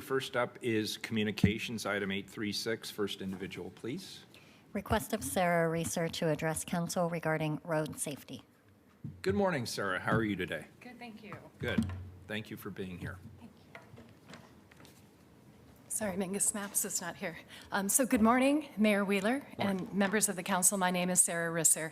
First up is communications, item 836. First individual, please. Request of Sarah Reeser to address council regarding road safety. Good morning, Sarah. How are you today? Good, thank you. Good. Thank you for being here. Sorry, Mingus Maps is not here. So good morning, Mayor Wheeler and members of the council. My name is Sarah Risser.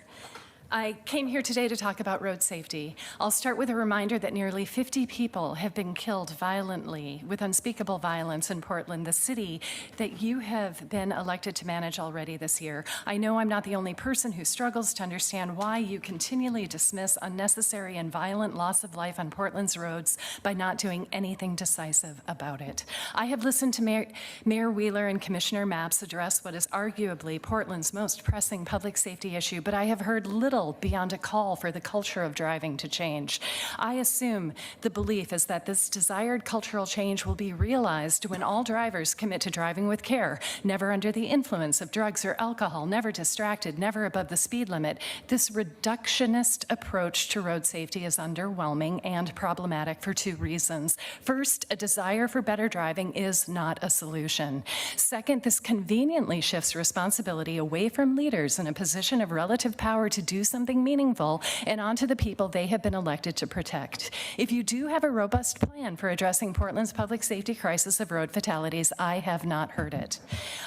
I came here today to talk about road safety. I'll start with a reminder that nearly 50 people have been killed violently with unspeakable violence in Portland, the city that you have been elected to manage already this year. I know I'm not the only person who struggles to understand why you continually dismiss unnecessary and violent loss of life on Portland's roads by not doing anything decisive about it. I have listened to Mayor Wheeler and Commissioner Maps address what is arguably Portland's most pressing public safety issue, but I have heard little beyond a call for the culture of driving to change. I assume the belief is that this desired cultural change will be realized when all drivers commit to driving with care, never under the influence of drugs or alcohol, never distracted, never above the speed limit. This reductionist approach to road safety is underwhelming and problematic for two reasons. First, a desire for better driving is not a solution. Second, this conveniently shifts responsibility away from leaders in a position of relative power to do something meaningful and onto the people they have been elected to protect. If you do have a robust plan for addressing Portland's public safety crisis of road fatalities, I have not heard it.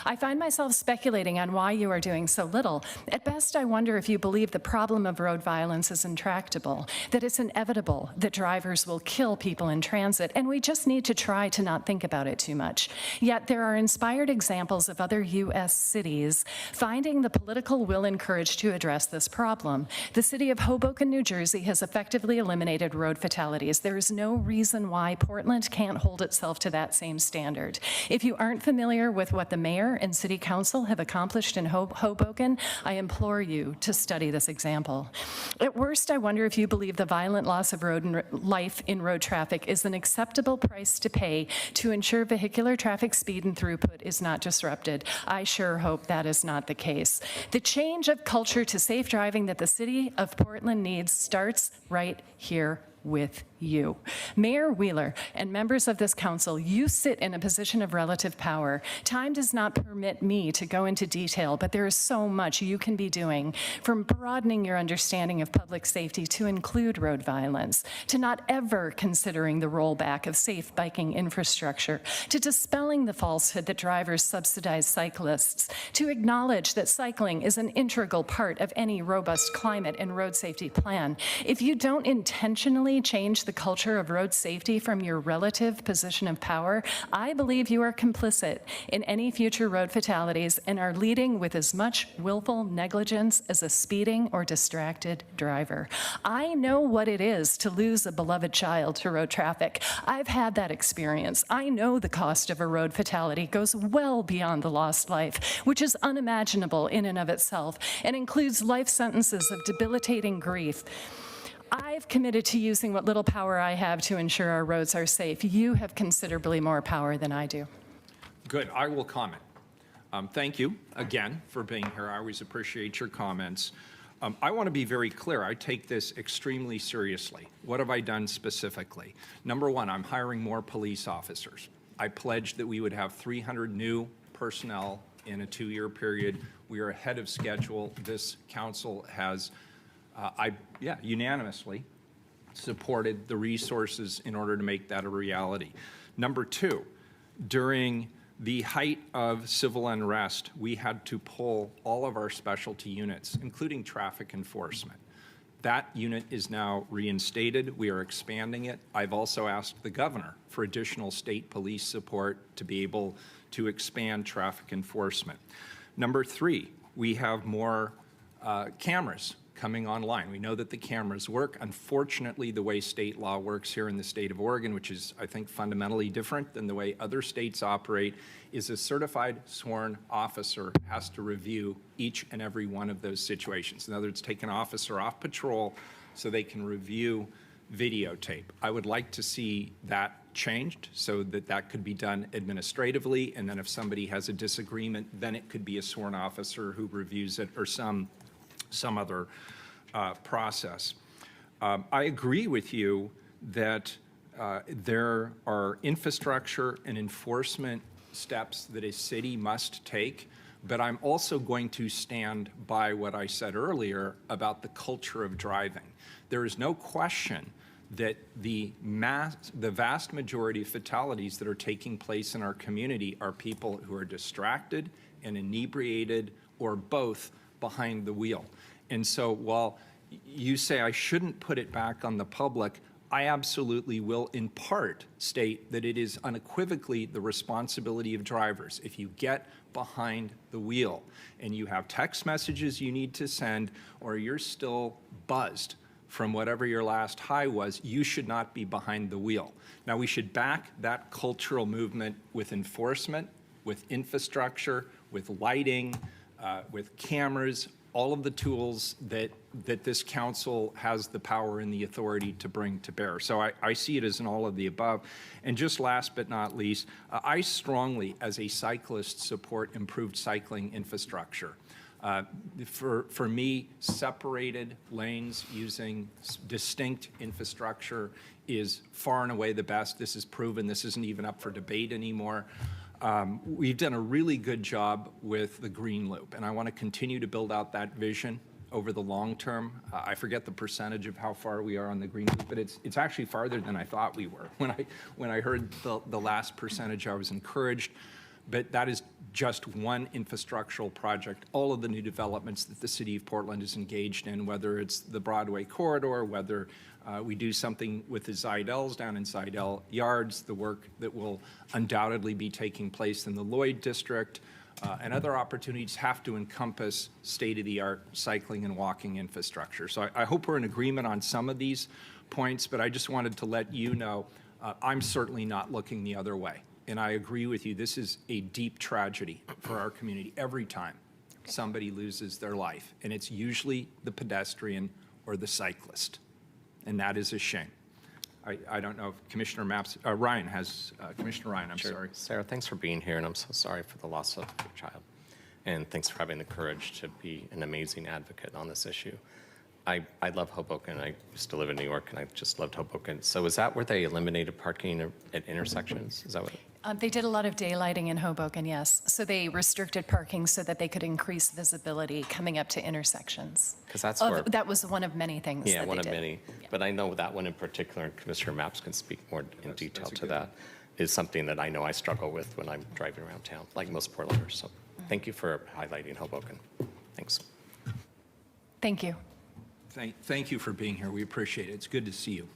I find myself speculating on why you are doing so little. At best, I wonder if you believe the problem of road violence is intractable, that it's inevitable that drivers will kill people in transit, and we just need to try to not think about it too much. Yet there are inspired examples of other U.S. cities finding the political will and courage to address this problem. The city of Hoboken, New Jersey has effectively eliminated road fatalities. There is no reason why Portland can't hold itself to that same standard. If you aren't familiar with what the mayor and city council have accomplished in Hoboken, I implore you to study this example. At worst, I wonder if you believe the violent loss of life in road traffic is an acceptable price to pay to ensure vehicular traffic speed and throughput is not disrupted. I sure hope that is not the case. The change of culture to safe driving that the city of Portland needs starts right here with you. Mayor Wheeler and members of this council, you sit in a position of relative power. Time does not permit me to go into detail, but there is so much you can be doing, from broadening your understanding of public safety to include road violence, to not ever considering the rollback of safe biking infrastructure, to dispelling the falsehood that drivers subsidize cyclists, to acknowledge that cycling is an integral part of any robust climate and road safety plan. If you don't intentionally change the culture of road safety from your relative position of power, I believe you are complicit in any future road fatalities and are leading with as much willful negligence as a speeding or distracted driver. I know what it is to lose a beloved child to road traffic. I've had that experience. I know the cost of a road fatality goes well beyond the lost life, which is unimaginable in and of itself, and includes life sentences of debilitating grief. I've committed to using what little power I have to ensure our roads are safe. You have considerably more power than I do. Good. I will comment. Thank you again for being here. I always appreciate your comments. I want to be very clear. I take this extremely seriously. What have I done specifically? Number one, I'm hiring more police officers. I pledged that we would have 300 new personnel in a 2-year period. We are ahead of schedule. This council has unanimously supported the resources in order to make that a reality. Number two, during the height of civil unrest, we had to pull all of our specialty units, including traffic enforcement. That unit is now reinstated. We are expanding it. I've also asked the governor for additional state police support to be able to expand traffic enforcement. Number three, we have more cameras coming online. We know that the cameras work. Unfortunately, the way state law works here in the state of Oregon, which is, I think, fundamentally different than the way other states operate, is a certified sworn officer has to review each and every one of those situations. In other words, take an officer off patrol so they can review videotape. I would like to see that changed so that that could be done administratively, and then if somebody has a disagreement, then it could be a sworn officer who reviews it, or some other process. I agree with you that there are infrastructure and enforcement steps that a city must take, but I'm also going to stand by what I said earlier about the culture of driving. There is no question that the vast majority of fatalities that are taking place in our community are people who are distracted and inebriated or both behind the wheel. And so while you say I shouldn't put it back on the public, I absolutely will in part state that it is unequivocally the responsibility of drivers. If you get behind the wheel and you have text messages you need to send, or you're still buzzed from whatever your last high was, you should not be behind the wheel. Now, we should back that cultural movement with enforcement, with infrastructure, with lighting, with cameras, all of the tools that this council has the power and the authority to bring to bear. So I see it as an all of the above. And just last but not least, I strongly, as a cyclist, support improved cycling infrastructure. For me, separated lanes using distinct infrastructure is far and away the best. This is proven. This isn't even up for debate anymore. We've done a really good job with the Green Loop, and I want to continue to build out that vision over the long term. I forget the percentage of how far we are on the Green Loop, but it's actually farther than I thought we were. When I heard the last percentage, I was encouraged. But that is just one infrastructural project. All of the new developments that the city of Portland is engaged in, whether it's the Broadway corridor, whether we do something with the Zidels down in Zidel Yards, the work that will undoubtedly be taking place in the Lloyd District, and other opportunities have to encompass state-of-the-art cycling and walking infrastructure. So I hope we're in agreement on some of these points, but I just wanted to let you know I'm certainly not looking the other way. And I agree with you, this is a deep tragedy for our community every time somebody loses their life. And it's usually the pedestrian or the cyclist. And that is a shame. I don't know if Commissioner Ryan has, Commissioner Ryan, I'm sorry. Sarah, thanks for being here, and I'm so sorry for the loss of your child. And thanks for having the courage to be an amazing advocate on this issue. I love Hoboken. I used to live in New York, and I just loved Hoboken. So is that where they eliminated parking at intersections? Is that what? They did a lot of daylighting in Hoboken, yes. So they restricted parking so that they could increase visibility coming up to intersections. Because that's where... That was one of many things that they did. Yeah, one of many. Yeah. But I know that one in particular, and Commissioner Maps can speak more in detail to that, is something that I know I struggle with when I'm driving around town, like most Portlanders. So thank you for highlighting Hoboken. Thanks. Thank you. Thank you for being here. We appreciate it. It's good to see you.